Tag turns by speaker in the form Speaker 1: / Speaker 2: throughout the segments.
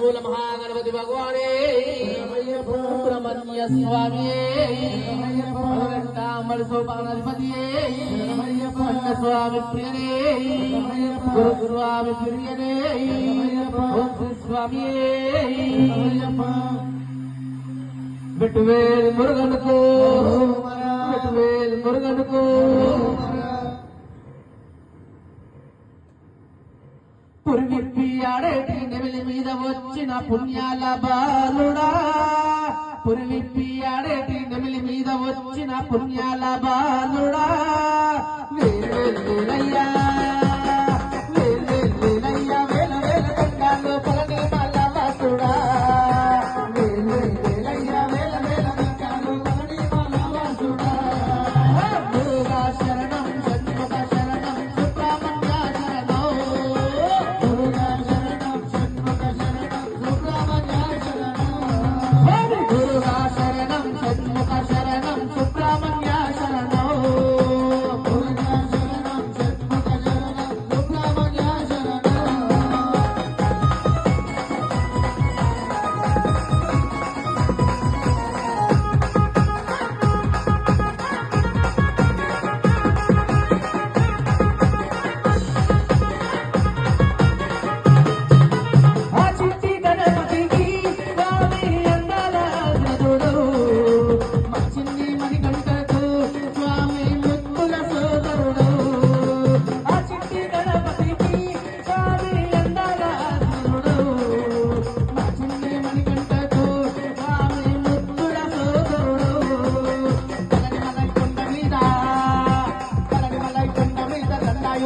Speaker 1: మూల మహాగణపతి భగవానే సుబ్రహ్మణ్య స్వామి సోపానాధిపతి స్వామి ప్రియనే గురుస్వామి ప్రియనే స్వామి వెట్టువేల్ మురుగనుకు వెట్టువేల్ మురుగనుకు పురివిప్పి ఆడేటి నెమిలి మీద వచ్చిన పుణ్యాల బాలుడా పురివిప్పి ఆడేటి నెమిలి మీద వచ్చిన పుణ్యాల బాలుడా వేలయ్యా వేలయ్యా వేల వేల దండాలు పలని మల్ల వాసుడా వేలయ్యా వేల వేల దండాలు పలని మల్ల వాసుడా మురుగా శరణం షణ్ముఖ శరణం సుబ్రహ్మణ్య శరణం మురుగా శరణం షణ్ముఖ శరణం సుబ్రహ్మణ్య శరణం మురుగా శరణం షణ్ముఖ శరణం సుబ్రహ్మణ్య శరణం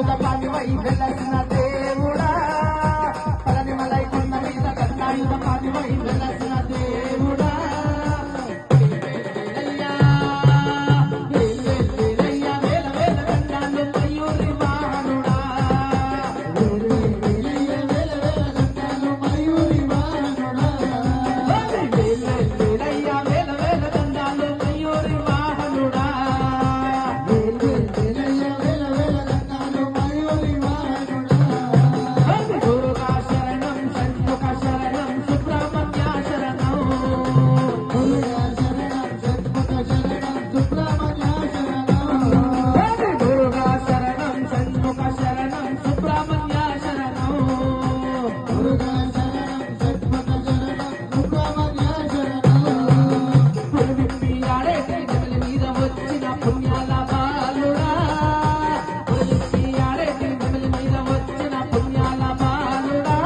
Speaker 1: వెలసిన దేవుడా పలనిమలై కొండ మీద కన్నాయుధ పాటివై వెలసిన దేవుడా వేలయ్యా వేలయ్యా వేల వేల దండాలు మయూరి వాహనుడా వేలయ్యా వేల వేల దండాలు మయూరి వాహనుడా వేలయ్యా వేల వేల దండాలు మయూరి వాహనుడా వేలయ్యా వేల వేల దండాలు మయూరి గురుగా శరణం షణ్ముఖ శరణం సుబ్రహ్మణ్య శరణం గురుగా శరణం షణ్ముఖ శరణం సుబ్రహ్మణ్య శరణం గురుగా శరణం షణ్ముఖ శరణం సుబ్రహ్మణ్య శరణం గురుగా శరణం షణ్ముఖ శరణం సుబ్రహ్మణ్య శరణం పురివిప్పి ఆడేటి నెమిలి మీద వచ్చిన పుణ్యాల బాలుడా పురివిప్పి ఆడేటి నెమిలి మీద వచ్చిన పుణ్యాల బాలుడా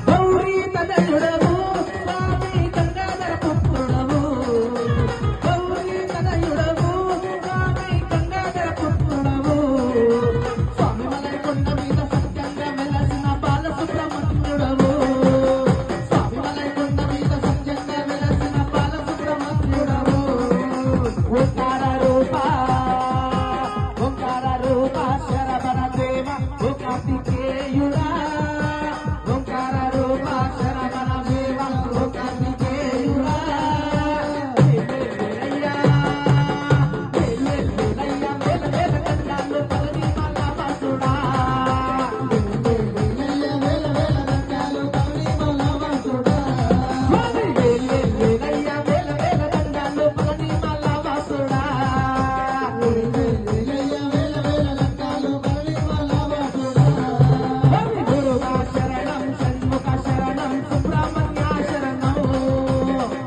Speaker 1: గౌరీ తనయుడవు స్వామి గంగాధర పుత్రుడవు గౌరీ తనయుడవు స్వామి గంగాధర పుత్రుడవు స్వామి మలై కొండ మీద సత్యంగా వెలసిన బాలసుబ్రహ్మణ్యుడవు స్వామి మలై కొండ మీద సత్యంగా వెలసిన బాలసుబ్రహ్మణ్యుడవు ఓంకార రూప శరవణ దేవ ఓ కార్తికేయుడా ఓంకార రూప శరవణ దేవ ఓ కార్తికేయుడా వేలయ్యా వేలయ్యా వేల వేల దండాలు పలని మల్ల వాసుడా వేలయ్యా వేల వేల దండాలు పలని మల్ల వాసుడా వేలయ్యా వేల వేల దండాలు పలని మల్ల వాసుడా వేలయ్యా వేల వేల దండాలు పలని మల్ల వాసుడా గురుగా శరణం షణ్ముఖ శరణం సుబ్రహ్మణ్య శరణం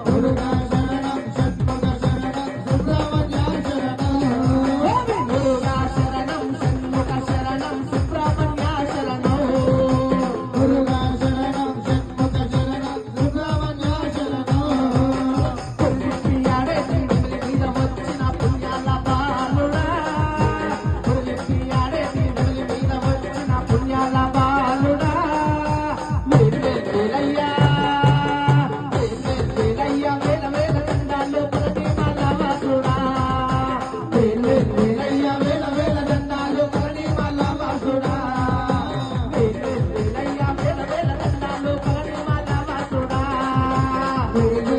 Speaker 1: గురుగా శరణం షణ్ముఖ శరణం సుబ్రహ్మణ్య శరణం గురుగా శరణం షణ్ముఖ శరణం సుబ్రహ్మణ్య శరణం గురుగా శరణం షణ్ముఖ శరణం సుబ్రహ్మణ్య శరణం పురివిప్పి ఆడేటి నెమిలి మీద వచ్చిన పుణ్యాల బాలుడా పురివిప్పి ఆడేటి నెమిలి మీద వచ్చిన పుణ్యాల బాలుడా గుడిలో